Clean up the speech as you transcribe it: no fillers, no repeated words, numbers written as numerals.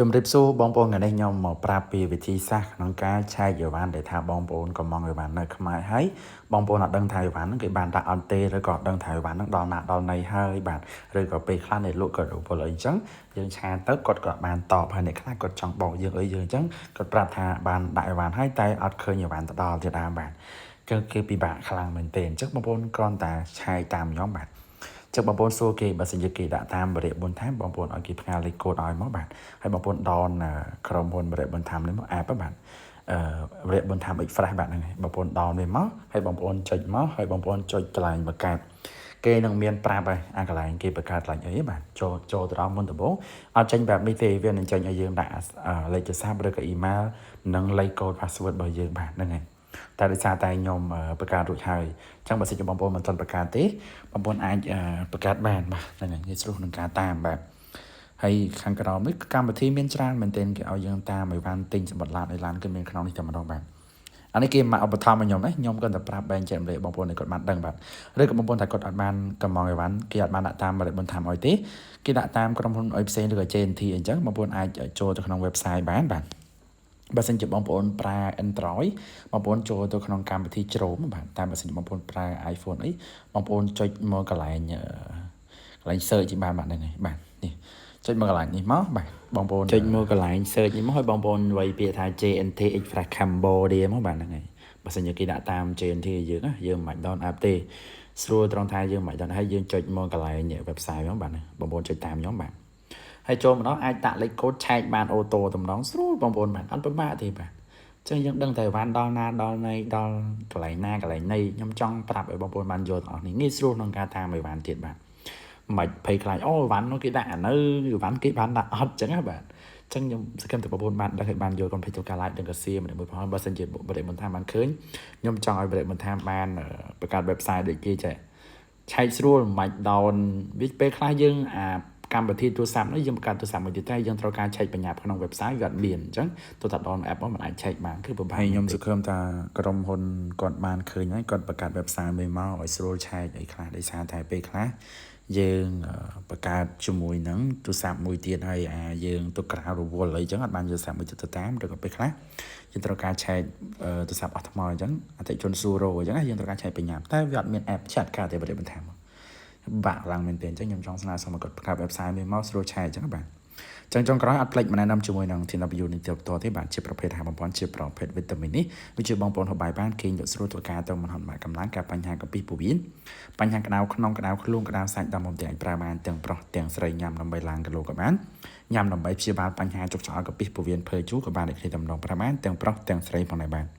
ជំរាបសួរបងប្អូនថ្ងៃនេះខ្ញុំមកប្រាប់ពីវិធីសាស្ត្រក្នុងការឆែកអីវ៉ាន់ដែលថាបងប្អូនកំងអីវ៉ាន់នៅខ្មែរហើយបងប្អូនអត់ដឹងថាអីវ៉ាន់ហ្នឹងគេបានដាក់អត់ទេឬក៏អត់ដឹងថាអីវ៉ាន់ហ្នឹងដល់ណាដល់ណីហើយបាទឬក៏ពេលខ្លះអ្នកលក់ក៏រវល់អីចឹងយើងឆាទៅគាត់ក៏បានតបហើយអ្នកខ្លះគាត់ចង់បោកយើងអីយើងចឹងគាត់ប្រាប់ថាបានដាក់អីវ៉ាន់ហើយតែអត់ឃើញអីវ៉ាន់ទៅដល់ទៀតដែរបាទគេពិបាកខ្លាំងមែនទែនអញ្ចឹងបងប្អូនគ្រាន់តែឆែកតាមខ្ញុំបាទចឹងបងប្អូនសួរគេបើសិនជាគេដាក់តាមបរិយាបន្ថែមបងប្អូនឲ្យគេផ្ញើលេខកូដឲ្យមកបាទហើយបងប្អូនដនក្រុមហ៊ុនបរិយាបន្ថែមនេះមកអាប់បាទបរិយាបន្ថែម Express បាទហ្នឹងហើយបងប្អូនដនវាមកហើយបងប្អូនចុចមកហើយបងប្អូនចុចកន្លែងបង្កើតគេនឹងមានប្រាប់ហើយអាកន្លែងគេបង្កើតកន្លែងអីបាទចូលទៅដល់មុនដំបូងអត់ចេញបែបនេះទេវានឹងចេញឲ្យយើងដាក់លេខទូរស័ព្ទឬក៏ email និងលេខកូដ password របស់យើងបាទហ្នឹងហើយតែដោយសារតែខ្ញុំបង្កើតរួចហើយអញ្ចឹងបើសិនជាបងប្អូនមិនទាន់បង្កើតទេបងប្អូនអាចបង្កើតបានបាទហ្នឹងហើយងាយស្រួលក្នុងការតាមបាទហើយខាងក្រោមនេះកម្មវិធីមានច្រើនមែនទែនគេឲ្យយើងតាមឲ្យបានទិញសម្បត្តិឡានឲ្យឡានគឺមានក្នុងនេះតែម្ដងបាទអានេះគេមកឧបត្ថម្ភឲ្យខ្ញុំណាខ្ញុំគាត់តែប្រាប់បែងចែកម្លែកបងប្អូនឲ្យគាត់បានដឹងបាទឬក៏បងប្អូនថាគាត់អត់បានកំងអីវ៉ាន់គេអត់បានដាក់តាមបរិបទបន្ថែមឲ្យទេគេដាក់តាមក្រុមហ៊ុនអីផ្សេងឬក៏ JNT អញ្ចឹងបងប្អូនអាចចូលទៅក្នុង website បានបាទបើសិនជាបងប្អូនប្រើ Android បងប្អូនចូលទៅក្នុងកម្មវិធី Chrome បាទតែបើសិនជាបងប្អូនប្រើ iPhone អីបងប្អូនចុចមកកន្លែងsearch ជាបានបាទហ្នឹងហើយបាទនេះចុចមកកន្លែងនេះមកបាទបងប្អូនចុចមកកន្លែង search នេះមកឲ្យបងប្អូនវាយពាក្យថា JNT Express Cambodia មកបាទហ្នឹងហើយបើសិនជាគេដាក់តាម JNT យើងមិនបាច់ down app ទេស្រួលត្រង់ថាយើងមិនបាច់ down ហើយយើងចុចមកកន្លែង website មកបាទបងប្អូនចុចតាមខ្ញុំបាទហើយចូលម្ដងអាចដាក់លេខកូដឆែកបានអូតូតែម្ដងស្រួលបងប្អូនបាទអត់ពិបាកទេបាទចឹងយើងដឹងតែវ៉ាន់ដល់ណាដល់ណីដល់កន្លែងណាកន្លែងណីខ្ញុំចង់ប្រាប់ឲ្យបងប្អូនបានយល់ទាំងអស់នេះងាយស្រួលក្នុងការតាមឲ្យវ៉ាន់ទៀតបាទមិនភ័យខ្លាចអូវ៉ាន់នោះគេដាក់អានៅវ៉ាន់គេបានដាក់អត់ចឹងណាបាទចឹងខ្ញុំសង្ឃឹមតែបងប្អូនបានដឹងឲ្យបានយល់កុំភ្លេចចូលការ like និងក៏ share ម្នាក់មួយផងបើសិនជាបរិយាបន្ថែមបានឃើញខ្ញុំចង់ឲ្យបរិយាបន្ថែមបានបង្កើត website ដូចគេចេះឆែកស្រួលមិនបាច់ down វាពេលខ្លះយើងកម្មវិធីទូរស័ព្ទនេះយើងបង្កើតទូរស័ព្ទមួយទៀតតែយើងត្រូវការឆែកបញ្ញាប់ក្នុង website វាអត់មានអញ្ចឹងទោះតែ down app មកមិនអាចឆែកបានគឺប្រហែលខ្ញុំសង្ឃឹមថាក្រុមហ៊ុនគាត់បានឃើញហើយគាត់បង្កើត website មួយមកឲ្យស្រួលឆែកអីខ្លះដោយសារតែពេលខ្លះយើងបង្កើតជាមួយនឹងទូរស័ព្ទមួយទៀតហើយយើងទៅក្រៅរវល់អីចឹងអត់បានយកទូរស័ព្ទមួយទៀតទៅតាមឬក៏ពេលខ្លះយើងត្រូវការឆែកទូរស័ព្ទអស់ថ្មអញ្ចឹងអតិថិជនស៊ូរ៉ូអញ្ចឹងយើងត្រូវការឆែកបញ្ញាប់តែវាអត់មាន app ឆាត់ការតែបរិបទបន្ថែមបាក់ឡើងមែនទែនអញ្ចឹងខ្ញុំចង់ស្នើសុំឲ្យគាត់បង្កើត website មួយមកស្រួលឆែកអញ្ចឹងបាទចឹងចុងក្រោយអត់ភ្លេចមកណែនាំជាមួយនឹង TNW នេះទៅបន្តទេបាទជាប្រភេទអាហារបំពន់ជាប្រភេទវីតាមីននេះវាជួយបងប្អូនហូបបាយបានគេងលក់ស្រួលធ្វើការទៅមិនហត់បាក់កម្លាំងការបញ្ហាកម្ពីពោះវៀនបញ្ហាក្តៅក្នុងក្តៅខ្លួនក្តៅសាច់ដល់មុំទាំងប្រើបានទាំងប្រុសទាំងស្រីញ៉ាំដើម្បីឡើងគីឡូក៏បានញ៉ាំដើម្បីព្យាបាលបញ្ហាជោគចោលកម្ពីពោះវៀនភើជូរក៏បានដូចគ្នាតែម្ដងប្រើបានទាំងប្រុសទាំងស្រីផងដែរបាទ